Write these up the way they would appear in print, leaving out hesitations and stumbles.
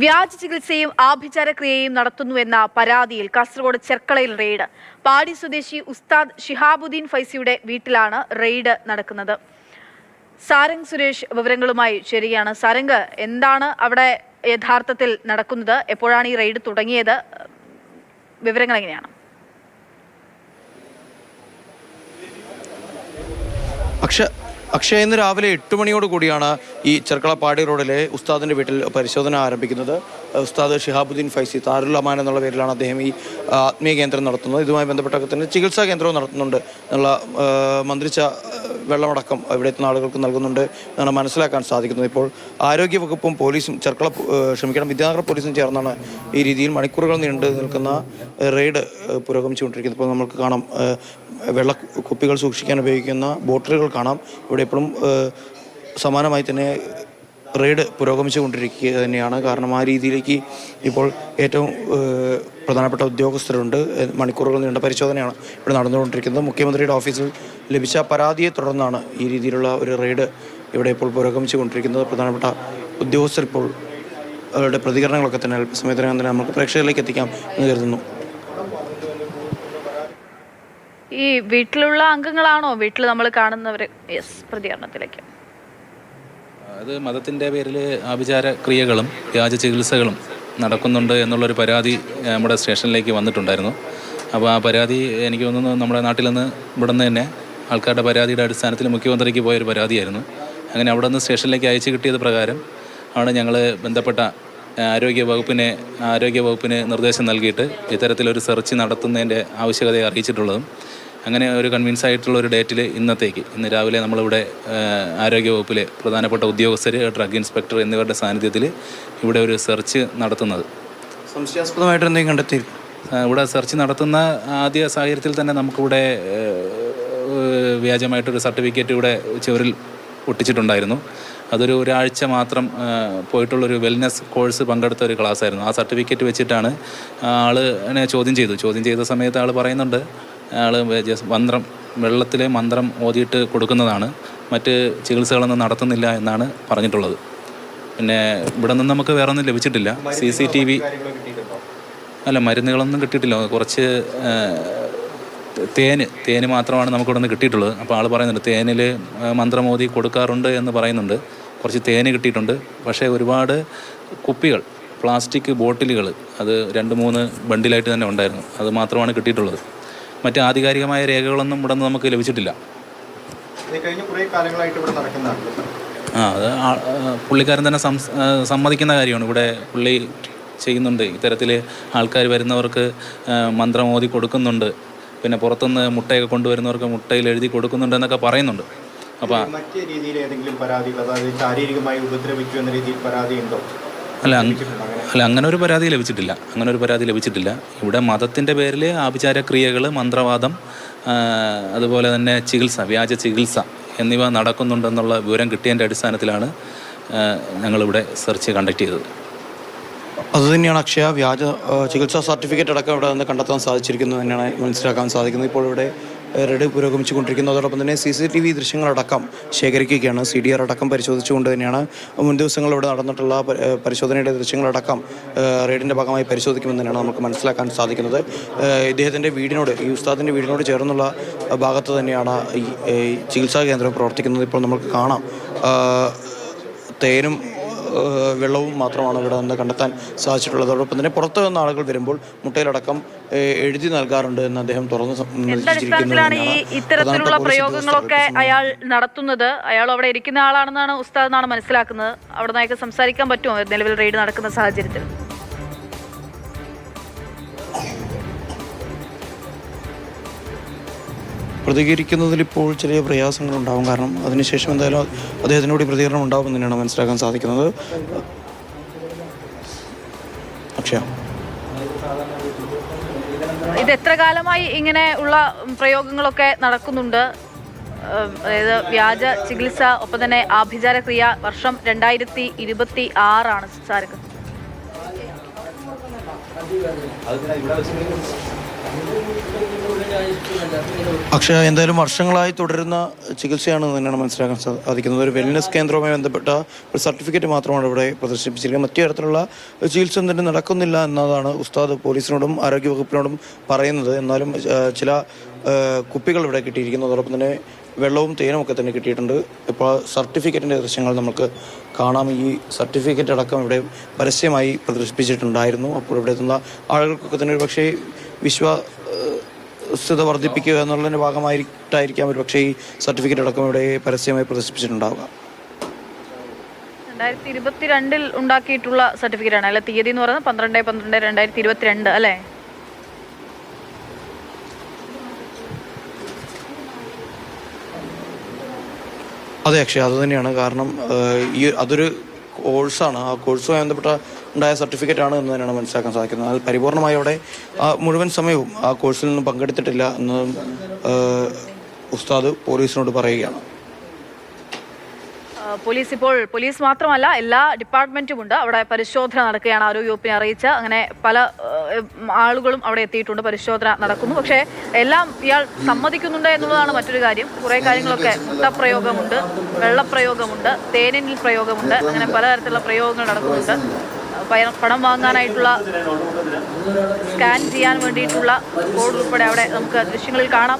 വ്യാജ ചികിത്സയും ആഭിചാരക്രിയയും നടത്തുന്നുവെന്ന പരാതിയിൽ കാസർഗോഡ് ചെർക്കളയിൽ റെയ്ഡ്. പാടി സ്വദേശി ഉസ്താദ് ഷിഹാബുദ്ദീൻ ഫൈസിയുടെ വീട്ടിലാണ് റെയ്ഡ് നടക്കുന്നത്. സാരംഗ് സുരേഷ് വിവരങ്ങളുമായി ചേരുകയാണ്. സാരംഗ്, എന്താണ് അവിടെ യഥാർത്ഥത്തിൽ നടക്കുന്നത്? എപ്പോഴാണ് ഈ റെയ്ഡ് തുടങ്ങിയത്? വിവരങ്ങൾ എങ്ങനെയാണ്? അക്ഷയ ഇന്ന് രാവിലെ 8 മണിയോട് കൂടിയാണ് ഈ ചെർക്കള പാടി റോഡിലെ ഉസ്താദിൻ്റെ വീട്ടിൽ പരിശോധന ആരംഭിക്കുന്നത്. ഉസ്താദ് ഷിഹാബുദ്ദീൻ ഫൈസി താരുൽ അമാൻ എന്നുള്ള പേരിലാണ് അദ്ദേഹം ഈ ആത്മീയ കേന്ദ്രം നടത്തുന്നത്. ഇതുമായി ബന്ധപ്പെട്ടൊക്കെ തന്നെ ചികിത്സാ കേന്ദ്രവും നടത്തുന്നുണ്ട് എന്നുള്ള മന്ത്രിച്ച വെള്ളമടക്കം ഇവിടുത്തെ ആളുകൾക്ക് നൽകുന്നുണ്ട് എന്നാണ് മനസ്സിലാക്കാൻ സാധിക്കുന്നത്. ഇപ്പോൾ ആരോഗ്യവകുപ്പും പോലീസും വിദ്യാനഗർ പോലീസും ചേർന്നാണ് ഈ രീതിയിൽ മണിക്കൂറുകൾ നീണ്ടു നിൽക്കുന്ന റെയ്ഡ് പുരോഗമിച്ചുകൊണ്ടിരിക്കുന്നത്. ഇപ്പോൾ നമുക്ക് കാണാം, വെള്ള കുപ്പികൾ സൂക്ഷിക്കാൻ ഉപയോഗിക്കുന്ന ബോട്ടിലുകൾ കാണാം. ഇവിടെ ഇപ്പോഴും സമാനമായി തന്നെ റെയ്ഡ് പുരോഗമിച്ചുകൊണ്ടിരിക്കുക തന്നെയാണ്. കാരണം ആ രീതിയിലേക്ക് ഇപ്പോൾ ഏറ്റവും പ്രധാനപ്പെട്ട ഉദ്യോഗസ്ഥരുണ്ട്. മണിക്കൂറുകൾ നീണ്ട പരിശോധനയാണ് ഇവിടെ നടന്നുകൊണ്ടിരിക്കുന്നത്. മുഖ്യമന്ത്രിയുടെ ഓഫീസിൽ ലഭിച്ച പരാതിയെ തുടർന്നാണ് ഈ രീതിയിലുള്ള ഒരു റെയ്ഡ് ഇവിടെ ഇപ്പോൾ പുരോഗമിച്ചുകൊണ്ടിരിക്കുന്നത്. പ്രധാനപ്പെട്ട ഉദ്യോഗസ്ഥർ ഇപ്പോൾ അവരുടെ പ്രതികരണങ്ങളൊക്കെ തന്നെ അല്പസമയത്തിനകം തന്നെ നമുക്ക് പ്രേക്ഷകരിലേക്ക് എത്തിക്കാം എന്ന് കരുതുന്നു. ഈ വീട്ടിലുള്ള അംഗങ്ങളാണോ വീട്ടിൽ നമ്മൾ കാണുന്നവർ? പ്രതികരണത്തിലേക്ക് അത് മതത്തിൻ്റെ പേരിൽ ആഭിചാര ക്രിയകളും വ്യാജ ചികിത്സകളും നടക്കുന്നുണ്ട് എന്നുള്ളൊരു പരാതി നമ്മുടെ സ്റ്റേഷനിലേക്ക് വന്നിട്ടുണ്ടായിരുന്നു. അപ്പോൾ ആ പരാതി എനിക്ക് തോന്നുന്നു നമ്മുടെ നാട്ടിൽ നിന്ന് ഇവിടെ നിന്ന് തന്നെ ആൾക്കാരുടെ പരാതിയുടെ അടിസ്ഥാനത്തിൽ മുഖ്യമന്ത്രിക്ക് പോയൊരു പരാതിയായിരുന്നു. അങ്ങനെ അവിടെ നിന്ന് സ്റ്റേഷനിലേക്ക് അയച്ചു കിട്ടിയത് പ്രകാരം ആണ് ഞങ്ങൾ ബന്ധപ്പെട്ട ആരോഗ്യവകുപ്പിന് നിർദ്ദേശം നൽകിയിട്ട് ഇത്തരത്തിലൊരു സെർച്ച് നടത്തുന്നതിൻ്റെ ആവശ്യകതയെ അറിയിച്ചിട്ടുള്ളതും. അങ്ങനെ ഒരു കൺവിൻസ് ആയിട്ടുള്ള ഒരു ഡേറ്റിൽ ഇന്ന് രാവിലെ നമ്മളിവിടെ ആരോഗ്യവകുപ്പിലെ പ്രധാനപ്പെട്ട ഉദ്യോഗസ്ഥർ, ഡ്രഗ് ഇൻസ്പെക്ടർ എന്നിവരുടെ സാന്നിധ്യത്തിൽ ഇവിടെ ഒരു സെർച്ച് നടത്തുന്നത്. സംശയാസ്പദമായിട്ട് എന്തെങ്കിലും കണ്ടെത്തി ഇവിടെ സെർച്ച് നടത്തുന്ന ആദ്യ സാഹചര്യത്തിൽ തന്നെ നമുക്കിവിടെ വ്യാജമായിട്ടൊരു സർട്ടിഫിക്കറ്റ് ഇവിടെ ചുവരിൽ ഒട്ടിച്ചിട്ടുണ്ടായിരുന്നു. അതൊരു ഒരാഴ്ച മാത്രം പോയിട്ടുള്ളൊരു വെൽനെസ് കോഴ്സ് പങ്കെടുത്ത ഒരു ക്ലാസ്സായിരുന്നു. ആ സർട്ടിഫിക്കറ്റ് വെച്ചിട്ടാണ് ആളിനെ ചോദ്യം ചെയ്ത സമയത്ത് ആൾ പറയുന്നുണ്ട്, ആൾ വെള്ളത്തിലെ മന്ത്രം ഓതിയിട്ട് കൊടുക്കുന്നതാണ്, മറ്റ് ചികിത്സകളൊന്നും നടത്തുന്നില്ല എന്നാണ് പറഞ്ഞിട്ടുള്ളത്. പിന്നെ ഇവിടെ നിന്ന് നമുക്ക് വേറെ ഒന്നും ലഭിച്ചിട്ടില്ല. CCTV മരുന്നുകളൊന്നും കിട്ടിയിട്ടില്ല. കുറച്ച് തേന് മാത്രമാണ് നമുക്കിവിടെ നിന്ന് കിട്ടിയിട്ടുള്ളത്. അപ്പോൾ ആൾ പറയുന്നുണ്ട് തേനിൽ മന്ത്രമോദി കൊടുക്കാറുണ്ട് എന്ന് പറയുന്നുണ്ട്. കുറച്ച് തേന് കിട്ടിയിട്ടുണ്ട്. പക്ഷേ ഒരുപാട് കുപ്പികൾ, പ്ലാസ്റ്റിക് ബോട്ടിലുകൾ, അത് 2-3 ബണ്ടിലായിട്ട് തന്നെ ഉണ്ടായിരുന്നു. അത് മാത്രമാണ് കിട്ടിയിട്ടുള്ളത്. മറ്റ് ആധികാരികമായ രേഖകളൊന്നും ഇവിടെ നിന്ന് നമുക്ക് ലഭിച്ചിട്ടില്ല. അത് പുള്ളിക്കാരൻ തന്നെ സമ്മതിക്കുന്ന കാര്യമാണ്. ഇവിടെ പുള്ളി ചെയ്യുന്നുണ്ട്. ഇത്തരത്തിൽ ആൾക്കാർ വരുന്നവർക്ക് മന്ത്രമോദി കൊടുക്കുന്നുണ്ട്, പിന്നെ പുറത്തുനിന്ന് മുട്ടയൊക്കെ കൊണ്ടുവരുന്നവർക്ക് മുട്ടയിൽ എഴുതി കൊടുക്കുന്നുണ്ട് എന്നൊക്കെ പറയുന്നുണ്ട്. അപ്പോൾ അങ്ങനെ ഒരു പരാതി ലഭിച്ചിട്ടില്ല. ഇവിടെ മതത്തിൻ്റെ പേരിൽ ആഭിചാരക്രിയകൾ, മന്ത്രവാദം, അതുപോലെ തന്നെ വ്യാജ ചികിത്സ എന്നിവ നടക്കുന്നുണ്ടെന്നുള്ള വിവരം കിട്ടിയതിൻ്റെ അടിസ്ഥാനത്തിലാണ് ഞങ്ങളിവിടെ സെർച്ച് കണ്ടക്ട് ചെയ്തത്. അതുതന്നെയാണ് അക്ഷയ, വ്യാജ ചികിത്സാ സർട്ടിഫിക്കറ്റ് അടക്കം ഇവിടെ നിന്ന് കണ്ടെത്താൻ സാധിച്ചിരിക്കുന്നത് തന്നെയാണ് മനസ്സിലാക്കാൻ സാധിക്കുന്നത്. ഇപ്പോൾ ഇവിടെ റെയ്ഡ് പുരോഗമിച്ചുകൊണ്ടിരിക്കുന്നു. അതോടൊപ്പം തന്നെ CCTV ദൃശ്യങ്ങളടക്കം ശേഖരിക്കുകയാണ്. CDR അടക്കം പരിശോധിച്ചുകൊണ്ട് തന്നെയാണ് മുൻ ദിവസങ്ങളിൽ ഇവിടെ നടന്നിട്ടുള്ള പരിശോധനയുടെ ദൃശ്യങ്ങളടക്കം റെയ്ഡിൻ്റെ ഭാഗമായി പരിശോധിക്കുമെന്ന് തന്നെയാണ് നമുക്ക് മനസ്സിലാക്കാൻ സാധിക്കുന്നത്. ഇദ്ദേഹത്തിൻ്റെ ഈ ഉസ്താദിൻ്റെ വീടിനോട് ചേർന്നുള്ള ഭാഗത്ത് തന്നെയാണ് ഈ ചികിത്സാ കേന്ദ്രം പ്രവർത്തിക്കുന്നത്. ഇപ്പോൾ നമുക്ക് കാണാം, തേനും വെള്ളവും മാത്രമാണ് ഇവിടെ നിന്ന് കണ്ടെത്താൻ സാധിച്ചിട്ടുള്ളത്. അതോടൊപ്പം തന്നെ പുറത്തു നിന്ന് ആളുകൾ വരുമ്പോൾ മുട്ടയിലടക്കം എഴുതി നൽകാറുണ്ട് എന്ന് അദ്ദേഹം ഇത്തരത്തിലുള്ള പ്രയോഗങ്ങളൊക്കെ അയാൾ നടത്തുന്നത്. അയാൾ അവിടെ ഇരിക്കുന്ന ആളാണെന്നാണ് ഉസ്താദ് എന്നാണ് മനസ്സിലാക്കുന്നത്. അവിടെ നിന്നൊക്കെ സംസാരിക്കാൻ പറ്റുമോ നിലവിൽ റെയ്ഡ് നടക്കുന്ന സാഹചര്യത്തിൽ? പ്രതികരിക്കുന്നതിൽ ഇപ്പോൾ ചെറിയ പ്രയാസങ്ങളുണ്ടാകും. കാരണം അതിനുശേഷം എന്തായാലും അദ്ദേഹത്തിനോട് പ്രതികരണം ഉണ്ടാകുമെന്ന് തന്നെയാണ് മനസ്സിലാക്കാൻ സാധിക്കുന്നത്. അക്ഷയ, ഇത് എത്ര കാലമായി ഇങ്ങനെ ഉള്ള പ്രയോഗങ്ങളൊക്കെ നടക്കുന്നുണ്ട്? അതായത് വ്യാജ ചികിത്സ, ഒപ്പം തന്നെ ആഭിചാര ക്രിയ. വർഷം 2026 സാർക്ക്. അക്ഷയ എന്തായാലും വർഷങ്ങളായി തുടരുന്ന ചികിത്സയാണെന്ന് തന്നെയാണ് മനസ്സിലാക്കാൻ സാധിക്കുന്നത്. ഒരു വെൽനസ് കേന്ദ്രവുമായി ബന്ധപ്പെട്ട ഒരു സർട്ടിഫിക്കറ്റ് മാത്രമാണ് ഇവിടെ പ്രദർശിപ്പിച്ചിരിക്കുന്നത്. മറ്റു തരത്തിലുള്ള ചികിത്സ തന്നെ നടക്കുന്നില്ല എന്നതാണ് ഉസ്താദ് പോലീസിനോടും ആരോഗ്യവകുപ്പിനോടും പറയുന്നത്. എന്നാലും ചില കുപ്പികൾ ഇവിടെ കിട്ടിയിരിക്കുന്നു. അതോടൊപ്പം തന്നെ വെള്ളവും തേനും ഒക്കെ തന്നെ കിട്ടിയിട്ടുണ്ട്. ഇപ്പോൾ സർട്ടിഫിക്കറ്റിൻ്റെ ദൃശ്യങ്ങൾ നമുക്ക് കാണാം. ഈ സർട്ടിഫിക്കറ്റ് അടക്കം ഇവിടെ പരസ്യമായി പ്രദർശിപ്പിച്ചിട്ടുണ്ടായിരുന്നു. അപ്പോൾ ഇവിടെ എത്തുന്ന ആളുകൾക്കൊക്കെ തന്നെ ഒരു പക്ഷേ വിശ്വാസ്യത വർദ്ധിപ്പിക്കുക എന്നുള്ളതിൻ്റെ ഭാഗമായിട്ടായിരിക്കാം ഒരു പക്ഷേ ഈ സർട്ടിഫിക്കറ്റ് അടക്കം ഇവിടെ പരസ്യമായി പ്രദർശിപ്പിച്ചിട്ടുണ്ടാവുക. 2022 ഉണ്ടാക്കിയിട്ടുള്ള സർട്ടിഫിക്കറ്റ് ആണ് അല്ലെ? തീയതി എന്ന് പറയുന്നത് 12/12/2022 അല്ലേ? അതെ അക്ഷയ, അത് തന്നെയാണ്. കാരണം അതൊരു കോഴ്സാണ്. ആ കോഴ്സുമായി ബന്ധപ്പെട്ട ഉണ്ടായ സർട്ടിഫിക്കറ്റ് ആണ് എന്ന് തന്നെയാണ് മനസ്സിലാക്കാൻ സാധിക്കുന്നത്. അത് പരിപൂർണമായി അവിടെ മുഴുവൻ സമയവും ആ കോഴ്സിൽ നിന്നും പങ്കെടുത്തിട്ടില്ല എന്ന് ഉസ്താദ് പോലീസിനോട് പറയുകയാണ്. പോലീസ് മാത്രമല്ല എല്ലാ ഡിപ്പാർട്ട്മെന്റും ഉണ്ട് അവിടെ. പരിശോധന നടക്കുകയാണ്, ആരോഗ്യവകുപ്പിനെ അറിയിച്ച. അങ്ങനെ പല ആളുകളും അവിടെ എത്തിയിട്ടുണ്ട്, പരിശോധന നടക്കുന്നു. പക്ഷേ എല്ലാം ഇയാൾ സമ്മതിക്കുന്നുണ്ട് എന്നുള്ളതാണ് മറ്റൊരു കാര്യം. കുറേ കാര്യങ്ങളൊക്കെ മുട്ടപ്രയോഗമുണ്ട്, വെള്ളപ്രയോഗമുണ്ട്, തേനിൽ പ്രയോഗമുണ്ട്, അങ്ങനെ പലതരത്തിലുള്ള പ്രയോഗങ്ങൾ നടക്കുന്നുണ്ട്. പണം വാങ്ങാനായിട്ടുള്ള, സ്കാൻ ചെയ്യാൻ വേണ്ടിയിട്ടുള്ള കോഡ് ഉൾപ്പെടെ അവിടെ നമുക്ക് ദൃശ്യങ്ങളിൽ കാണാം.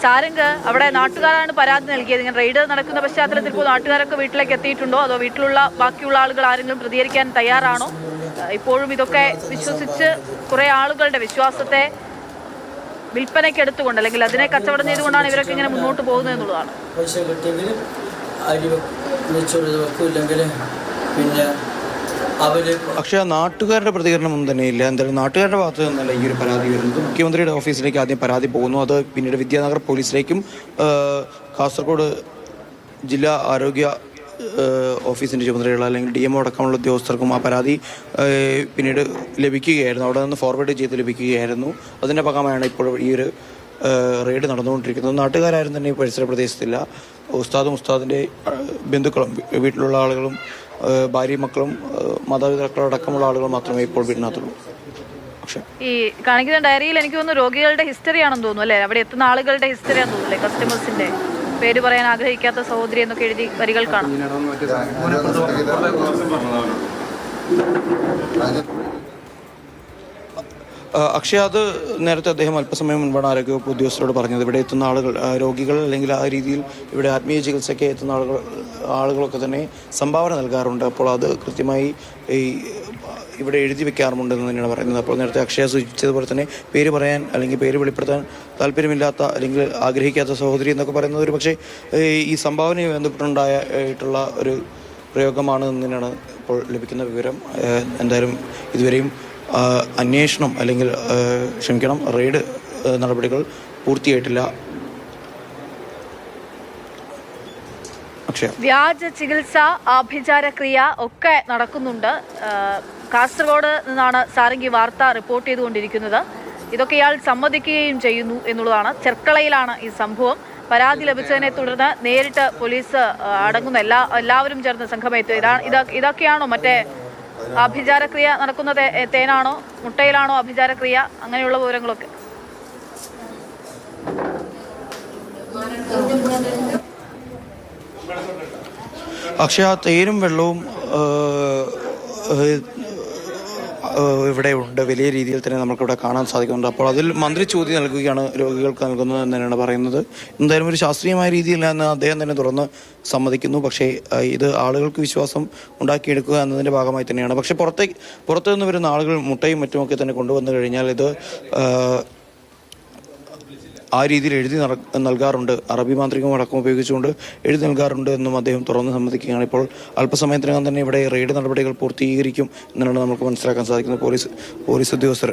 സാരംഗ്, അവിടെ നാട്ടുകാരാണ് പരാതി നൽകിയത്. ഇങ്ങനെ റെയ്ഡ് നടക്കുന്ന പശ്ചാത്തലത്തിൽ ഇപ്പോൾ നാട്ടുകാരൊക്കെ വീട്ടിലേക്ക് എത്തിയിട്ടുണ്ടോ, അതോ വീട്ടിലുള്ള ബാക്കിയുള്ള ആളുകൾ ആരെങ്കിലും പ്രതികരിക്കാൻ തയ്യാറാണോ? ഇപ്പോഴും ഇതൊക്കെ വിശ്വസിച്ച് കുറേ ആളുകളുടെ വിശ്വാസത്തെ വിൽപ്പനയ്ക്കെടുത്തുകൊണ്ട് അല്ലെങ്കിൽ അതിനെ കച്ചവടം ചെയ്തുകൊണ്ടാണ് ഇവരൊക്കെ ഇങ്ങനെ മുന്നോട്ട് പോകുന്നത് എന്നുള്ളതാണ്. പക്ഷേ നാട്ടുകാരുടെ പ്രതികരണം ഒന്നും തന്നെയില്ല. എന്തായാലും നാട്ടുകാരുടെ ഭാഗത്ത് നിന്നല്ല ഈ ഒരു പരാതി വരുന്നത്. മുഖ്യമന്ത്രിയുടെ ഓഫീസിലേക്ക് ആദ്യം പരാതി പോകുന്നു. അത് പിന്നീട് വിദ്യാനഗർ പോലീസിലേക്കും കാസർഗോഡ് ജില്ലാ ആരോഗ്യ ഓഫീസിൻ്റെ ചുമതലയുള്ള അല്ലെങ്കിൽ DMO അടക്കമുള്ള ഉദ്യോഗസ്ഥർക്കും ആ പരാതി പിന്നീട് ലഭിക്കുകയായിരുന്നു. അവിടെ നിന്ന് ഫോർവേഡ് ചെയ്ത് ലഭിക്കുകയായിരുന്നു. അതിൻ്റെ ഭാഗമായാണ് ഇപ്പോൾ ഈ ഒരു റെയ്ഡ് നടന്നുകൊണ്ടിരിക്കുന്നത്. നാട്ടുകാരും തന്നെ ഈ പരിസര പ്രദേശത്തില്ല. ഉസ്താദിൻ്റെ ബന്ധുക്കളും വീട്ടിലുള്ള ആളുകളും ഭാര്യയും മക്കളും മാതാപിതാക്കളും അടക്കമുള്ള ആളുകൾ മാത്രമേ ഇപ്പോൾ വീടിനകത്തുള്ളൂ. പക്ഷേ ഈ കാണിക്കുന്ന ഡയറിയിൽ എനിക്ക് തോന്നുന്നു രോഗികളുടെ ഹിസ്റ്ററി ആണെന്ന് തോന്നുന്നു അല്ലേ? അവിടെ എത്തുന്ന ആളുകളുടെ ഹിസ്റ്ററി ആണെന്ന് തോന്നുന്നു അല്ലേ? കസ്റ്റമേഴ്സിന്റെ പേര് പറയാൻ ആഗ്രഹിക്കാത്ത സഹോദരി എന്നൊക്കെ എഴുതി വരികൾ കാണാം. അക്ഷയ, അത് നേരത്തെ അദ്ദേഹം അല്പസമയം മുൻപാണ് ആരോഗ്യവകുപ്പ് ഉദ്യോഗസ്ഥരോട് പറഞ്ഞത്. ഇവിടെ എത്തുന്ന ആളുകൾ, രോഗികൾ അല്ലെങ്കിൽ ആ രീതിയിൽ ഇവിടെ ആത്മീയ ചികിത്സയ്ക്ക് എത്തുന്ന ആളുകളൊക്കെ തന്നെ സംഭാവന നൽകാറുണ്ട്. അപ്പോൾ അത് കൃത്യമായി ഇവിടെ എഴുതി വെക്കാറുമുണ്ടെന്ന് തന്നെയാണ് പറയുന്നത്. അപ്പോൾ നേരത്തെ അക്ഷയ സൂചിപ്പിച്ചതുപോലെ തന്നെ പേര് പറയാൻ അല്ലെങ്കിൽ പേര് വെളിപ്പെടുത്താൻ താല്പര്യമില്ലാത്ത അല്ലെങ്കിൽ ആഗ്രഹിക്കാത്ത സഹോദരി എന്നൊക്കെ പറയുന്നത് ഒരു പക്ഷേ ഈ സംഭാവനയുമായി ബന്ധപ്പെട്ടുണ്ടായിട്ടുള്ള ഒരു പ്രയോഗമാണ് എന്ന് തന്നെയാണ് ഇപ്പോൾ ലഭിക്കുന്ന വിവരം. എന്തായാലും ഇതുവരെയും അന്വേഷണം അല്ലെങ്കിൽ റെയ്ഡ് നടപടികൾ പൂർത്തിയായിട്ടില്ല. വ്യാജ ചികിത്സ, ആഭിചാരക്രിയ ഒക്കെ നടക്കുന്നുണ്ട്. കാസർഗോഡ് നിന്നാണ് സാരംഗി വാർത്ത റിപ്പോർട്ട് ചെയ്തുകൊണ്ടിരിക്കുന്നത്. ഇതൊക്കെ ഇയാൾ സമ്മതിക്കുകയും ചെയ്യുന്നു എന്നുള്ളതാണ്. ചെർക്കളയിലാണ് ഈ സംഭവം. പരാതി ലഭിച്ചതിനെ തുടർന്ന് നേരിട്ട് പോലീസ് അടങ്ങുന്ന എല്ലാവരും ചേർന്ന് സംഘമെത്തി. ഇതൊക്കെയാണോ മറ്റേ ആഭിചാരക്രിയ നടക്കുന്ന തേനാണോ, മുട്ടയിലാണോ ആഭിചാരക്രിയ, അങ്ങനെയുള്ള വിവരങ്ങളൊക്കെ? പക്ഷേ ആ തേനും വെള്ളവും ഇവിടെ ഉണ്ട്, വലിയ രീതിയിൽ തന്നെ നമുക്കിവിടെ കാണാൻ സാധിക്കുന്നുണ്ട്. അപ്പോൾ അതിൽ മന്ത്രി ചോദ്യം നൽകുകയാണ് രോഗികൾക്ക് നൽകുന്നത് എന്ന് തന്നെയാണ് പറയുന്നത്. എന്തായാലും ഒരു ശാസ്ത്രീയമായ രീതിയിലാണെന്ന് അദ്ദേഹം തന്നെ തുറന്ന് സമ്മതിക്കുന്നു. പക്ഷേ ഇത് ആളുകൾക്ക് വിശ്വാസം ഉണ്ടാക്കിയെടുക്കുക എന്നതിൻ്റെ ഭാഗമായി തന്നെയാണ്. പക്ഷേ പുറത്തു നിന്ന് വരുന്ന ആളുകൾ മുട്ടയും മറ്റുമൊക്കെ തന്നെ കൊണ്ടുവന്നു കഴിഞ്ഞാൽ ഇത് ആ രീതിയിൽ എഴുതി നൽകാറുണ്ട്. അറബി മാന്ത്രികം അടക്കം ഉപയോഗിച്ചുകൊണ്ട് എഴുതി നൽകാറുണ്ട് എന്നും അദ്ദേഹം തുറന്ന് സമ്മതിക്കുകയാണ്. ഇപ്പോൾ അല്പസമയത്തിനകം തന്നെ ഇവിടെ റെയ്ഡ് നടപടികൾ പൂർത്തീകരിക്കും എന്നാണ് നമുക്ക് മനസ്സിലാക്കാൻ സാധിക്കുന്നത്. പോലീസ് ഉദ്യോഗസ്ഥർ,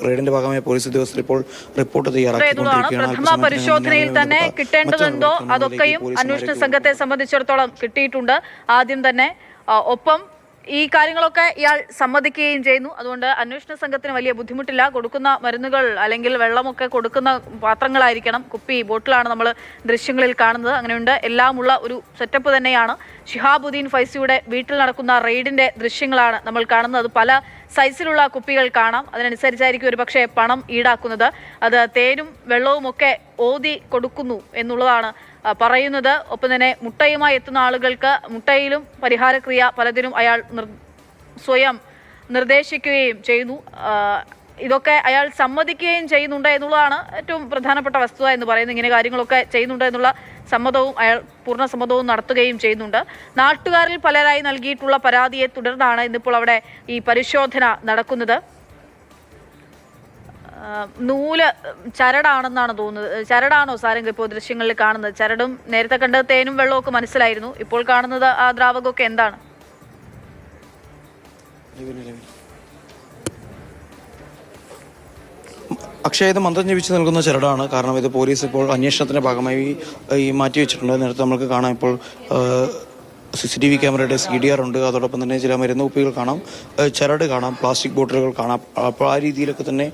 റെയ്ഡിന്റെ ഭാഗമായ പോലീസ് ഉദ്യോഗസ്ഥർ ഇപ്പോൾ റിപ്പോർട്ട് തയ്യാറാക്കിക്കൊണ്ടിരിക്കുകയാണ്. പരിശോധനയിൽ തന്നെ കിട്ടേണ്ടതുണ്ടോ അതൊക്കെയും അന്വേഷണ സംഘത്തെ സംബന്ധിച്ചിടത്തോളം കിട്ടിയിട്ടുണ്ട് ആദ്യം തന്നെ. ഒപ്പം ഈ കാര്യങ്ങളൊക്കെ ഇയാൾ സമ്മതിക്കുകയും ചെയ്യുന്നു. അതുകൊണ്ട് അന്വേഷണ സംഘത്തിന് വലിയ ബുദ്ധിമുട്ടില്ല. കൊടുക്കുന്ന മരുന്നുകൾ അല്ലെങ്കിൽ വെള്ളമൊക്കെ കൊടുക്കുന്ന പാത്രങ്ങളായിരിക്കണം, കുപ്പി ബോട്ടിലാണ് നമ്മൾ ദൃശ്യങ്ങളിൽ കാണുന്നത്. അങ്ങനെയുണ്ട്, എല്ലാമുള്ള ഒരു സെറ്റപ്പ് തന്നെയാണ്. ഷിഹാബുദ്ദീൻ ഫൈസിയുടെ വീട്ടിൽ നടക്കുന്ന റെയ്ഡിന്റെ ദൃശ്യങ്ങളാണ് നമ്മൾ കാണുന്നത്. അത് പല സൈസിലുള്ള കുപ്പികൾ കാണാം. അതിനനുസരിച്ചായിരിക്കും ഒരു പക്ഷേ പണം ഈടാക്കുന്നത്. അത് തേനും വെള്ളവും ഒക്കെ ഓതി കൊടുക്കുന്നു എന്നുള്ളതാണ് പറയുന്നത്. ഒപ്പം തന്നെ മുട്ടയുമായി എത്തുന്ന ആളുകൾക്ക് മുട്ടയിലും പരിഹാരക്രിയ പലതിനും അയാൾ സ്വയം നിർദ്ദേശിക്കുകയും ചെയ്യുന്നു. ഇതൊക്കെ അയാൾ സമ്മതിക്കുകയും ചെയ്യുന്നുണ്ട് എന്നുള്ളതാണ് ഏറ്റവും പ്രധാനപ്പെട്ട വസ്തുത എന്ന് പറയുന്നത്. ഇങ്ങനെ കാര്യങ്ങളൊക്കെ ചെയ്യുന്നുണ്ട് എന്നുള്ള സമ്മതവും അയാൾ പൂർണ്ണ സമ്മതവും നടത്തുകയും ചെയ്യുന്നുണ്ട്. നാട്ടുകാരിൽ പലരായി നൽകിയിട്ടുള്ള പരാതിയെ തുടർന്നാണ് ഇന്നിപ്പോൾ അവിടെ ഈ പരിശോധന നടക്കുന്നത്. നൂല് ചരടാണെന്നാണ് തോന്നുന്നത്. ചരടാണോ സാരംഗ് ഇപ്പോൾ ദൃശ്യങ്ങളിൽ കാണുന്നത്? ചരടും നേരത്തെ കണ്ടത് തേനും വെള്ളവും ഒക്കെ മനസ്സിലായിരുന്നു. ഇപ്പോൾ കാണുന്നത് ആ ദ്രാവകമൊക്കെ എന്താണ്? അക്ഷയ, ഇത് മന്ത്രം ജപിച്ച് നൽകുന്ന ചരടാണ്. കാരണം ഇത് പോലീസ് ഇപ്പോൾ അന്വേഷണത്തിന്റെ ഭാഗമായി ഈ മാറ്റിവെച്ചിട്ടുണ്ട്. നേരത്തെ നമുക്ക് കാണാം, ഇപ്പോൾ CCTV ക്യാമറയുടെ CDR ഉണ്ട്. അതോടൊപ്പം തന്നെ ചില മരുന്ന് കുപ്പികൾ കാണാം, ചരട് കാണാം, പ്ലാസ്റ്റിക് ബോട്ടിലുകൾ കാണാം. അപ്പോൾ ആ രീതിയിലൊക്കെ തന്നെ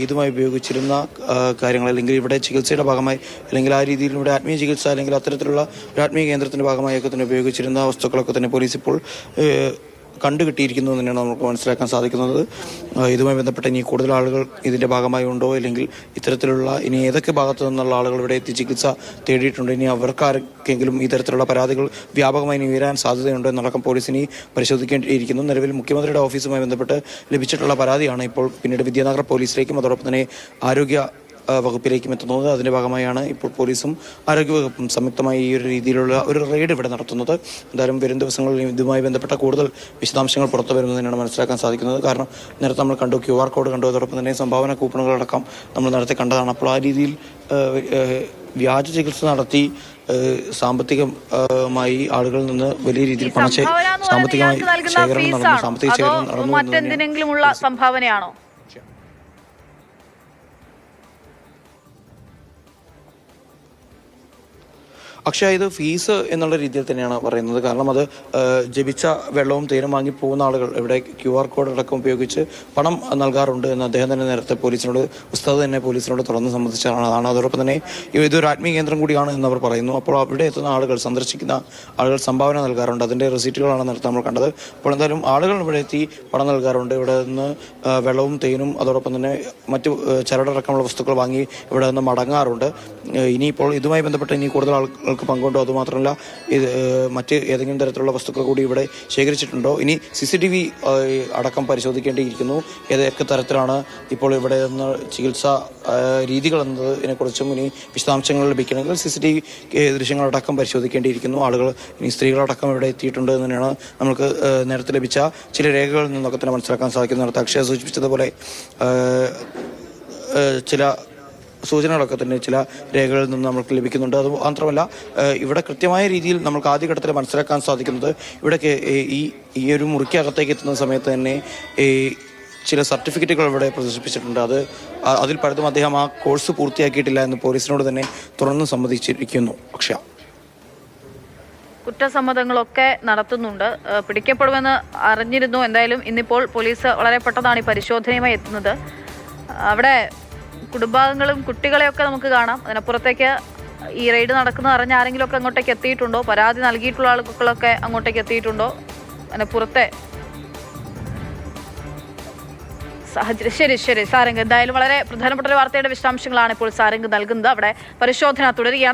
ഇതുമായി ഉപയോഗിച്ചിരുന്ന കാര്യങ്ങൾ, അല്ലെങ്കിൽ ഇവിടെ ചികിത്സയുടെ ഭാഗമായി, അല്ലെങ്കിൽ ആ രീതിയിൽ ഇവിടെ ആത്മീയ ചികിത്സ അല്ലെങ്കിൽ അത്തരത്തിലുള്ള ഒരു ആത്മീയ കേന്ദ്രത്തിന്റെ ഭാഗമായൊക്കെ തന്നെ ഉപയോഗിച്ചിരുന്ന വസ്തുക്കളൊക്കെ തന്നെ പോലീസ് ഇപ്പോൾ കണ്ടുകിട്ടിയിരിക്കുന്നു തന്നെയാണ് നമുക്ക് മനസ്സിലാക്കാൻ സാധിക്കുന്നത്. ഇതുമായി ബന്ധപ്പെട്ട് ഇനി കൂടുതൽ ആളുകൾ ഇതിൻ്റെ ഭാഗമായി ഉണ്ടോ, അല്ലെങ്കിൽ ഇത്തരത്തിലുള്ള ഇനി ഏതൊക്കെ ഭാഗത്തു നിന്നുള്ള ആളുകൾ ഇവിടെ എത്തി ചികിത്സ തേടിയിട്ടുണ്ട്, ഇനി അവർക്കാർക്കെങ്കിലും ഇത്തരത്തിലുള്ള പരാതികൾ വ്യാപകമായി ഇനി ഉയരാൻ സാധ്യതയുണ്ടോ എന്നടക്കം പോലീസിനി പരിശോധിക്കേണ്ടിയിരിക്കുന്നു. നിലവിൽ മുഖ്യമന്ത്രിയുടെ ഓഫീസുമായി ബന്ധപ്പെട്ട് ലഭിച്ചിട്ടുള്ള പരാതിയാണ് ഇപ്പോൾ പിന്നീട് വിദ്യാനഗർ പോലീസിലേക്കും അതോടൊപ്പം തന്നെ ആരോഗ്യ വകുപ്പിലേക്കും എത്തുന്നത്. അതിൻ്റെ ഭാഗമായാണ് ഇപ്പോൾ പോലീസും ആരോഗ്യവകുപ്പും സംയുക്തമായി ഈ ഒരു രീതിയിലുള്ള ഒരു റെയ്ഡ് ഇവിടെ നടത്തുന്നത്. എന്തായാലും വരും ദിവസങ്ങളിൽ ഇതുമായി ബന്ധപ്പെട്ട കൂടുതൽ വിശദാംശങ്ങൾ പുറത്തു വരുന്നതിനാണ് മനസ്സിലാക്കാൻ സാധിക്കുന്നത്. കാരണം നേരത്തെ നമ്മൾ കണ്ടു, QR കോഡ് കണ്ടു, അതോടൊപ്പം തന്നെ സംഭാവന കൂപ്പണുകളടക്കം നമ്മൾ നേരത്തെ കണ്ടതാണ്. അപ്പോൾ ആ രീതിയിൽ വ്യാജ ചികിത്സ നടത്തി സാമ്പത്തികമായി ആളുകളിൽ നിന്ന് വലിയ രീതിയിൽ സാമ്പത്തികമായി ശേഖരണം നടന്നു. സാമ്പത്തിക ശേഖരണം നടന്നു. മറ്റെന്തിനെങ്കിലുമുള്ള സംഭാവനയാണോ? അക്ഷയ, ഇത് ഫീസ് എന്നുള്ള രീതിയിൽ തന്നെയാണ് പറയുന്നത്. കാരണം അത് ജപിച്ച വെള്ളവും തേനും വാങ്ങി പോകുന്ന ആളുകൾ ഇവിടെ QR കോഡ് അടക്കം ഉപയോഗിച്ച് പണം നൽകാറുണ്ട് എന്ന് അദ്ദേഹം തന്നെ നേരത്തെ പോലീസിനോട്, ഉസ്താദ് തന്നെ പോലീസിനോട് തുറന്ന് സംബന്ധിച്ചതാണ്. അതോടൊപ്പം തന്നെ ഇതൊരു ആത്മീയ കേന്ദ്രം കൂടിയാണ് എന്നവർ പറയുന്നു. അപ്പോൾ അവിടെ എത്തുന്ന ആളുകൾ, സന്ദർശിക്കുന്ന ആളുകൾ സംഭാവന നൽകാറുണ്ട്. അതിൻ്റെ റെസീറ്റുകളാണ് നേരത്തെ നമ്മൾ കണ്ടത്. അപ്പോൾ എന്തായാലും ആളുകൾ ഇവിടെ എത്തി പണം നൽകാറുണ്ട്. ഇവിടെ നിന്ന് വെള്ളവും തേനും അതോടൊപ്പം തന്നെ മറ്റു ചരടടക്കമുള്ള വസ്തുക്കൾ വാങ്ങി ഇവിടെ നിന്ന് മടങ്ങാറുണ്ട്. ഇനിയിപ്പോൾ ഇതുമായി ബന്ധപ്പെട്ട് ഇനി കൂടുതൽ ആളുകൾക്ക് പങ്കുണ്ടോ, അതുമാത്രമല്ല ഇത് മറ്റ് ഏതെങ്കിലും തരത്തിലുള്ള വസ്തുക്കൾ കൂടി ഇവിടെ ശേഖരിച്ചിട്ടുണ്ടോ, ഇനി CCTV അടക്കം പരിശോധിക്കേണ്ടിയിരിക്കുന്നു. ഏതൊക്കെ തരത്തിലാണ് ഇപ്പോൾ ഇവിടെ നിന്ന് ചികിത്സാ രീതികൾ എന്നതിനെക്കുറിച്ചും ഇനി വിശദാംശങ്ങൾ ലഭിക്കണമെങ്കിൽ CCTV ദൃശ്യങ്ങളടക്കം പരിശോധിക്കേണ്ടിയിരിക്കുന്നു. ആളുകൾ ഇനി സ്ത്രീകളടക്കം ഇവിടെ എത്തിയിട്ടുണ്ട് എന്ന് തന്നെയാണ് നമുക്ക് നേരത്തെ ലഭിച്ച ചില രേഖകളിൽ നിന്നൊക്കെ തന്നെ മനസ്സിലാക്കാൻ സാധിക്കുന്നത്. നേരത്തെ അക്ഷയ സൂചിപ്പിച്ചതുപോലെ ചില സൂചനകളൊക്കെ തന്നെ ചില രേഖകളിൽ നിന്ന് നമുക്ക് ലഭിക്കുന്നുണ്ട്. അത് മാത്രമല്ല ഇവിടെ കൃത്യമായ രീതിയിൽ നമുക്ക് ആദ്യഘട്ടത്തിൽ മനസ്സിലാക്കാൻ സാധിക്കുന്നത്, ഇവിടെ ഈ ഒരു മുറിക്കകത്തേക്ക് എത്തുന്ന സമയത്ത് തന്നെ ചില സർട്ടിഫിക്കറ്റുകൾ ഇവിടെ പ്രദർശിപ്പിച്ചിട്ടുണ്ട്. അതിൽ പലതും അദ്ദേഹം ആ കോഴ്സ് പൂർത്തിയാക്കിയിട്ടില്ല എന്ന് പോലീസിനോട് തന്നെ തുറന്ന് സമ്മതിച്ചിരിക്കുന്നു. അക്ഷയ, കുറ്റസമ്മതങ്ങളൊക്കെ നടത്തുന്നുണ്ട്. പിടിക്കപ്പെടുമെന്ന് അറിഞ്ഞിരുന്നു. എന്തായാലും ഇന്നിപ്പോൾ പോലീസ് വളരെ പെട്ടെന്നാണ് ഈ പരിശോധനയുമായി എത്തുന്നത്. അവിടെ കുടുംബാംഗങ്ങളും കുട്ടികളെയൊക്കെ നമുക്ക് കാണാം. അതിനപ്പുറത്തേക്ക് ഈ റെയ്ഡ് നടക്കുന്ന അറിഞ്ഞ ആരെങ്കിലുമൊക്കെ അങ്ങോട്ടേക്ക് എത്തിയിട്ടുണ്ടോ? പരാതി നൽകിയിട്ടുള്ള ആളുകളൊക്കെ അങ്ങോട്ടേക്ക് എത്തിയിട്ടുണ്ടോ? അതിനപ്പുറത്തെ സാഹചര്യം. ശരി സാരംഗ്, എന്തായാലും വളരെ പ്രധാനപ്പെട്ട ഒരു വാർത്തയുടെ വിശദാംശങ്ങളാണ് ഇപ്പോൾ സാരംഗ് നൽകുന്നത്. അവിടെ പരിശോധന തുടരുകയാണ്.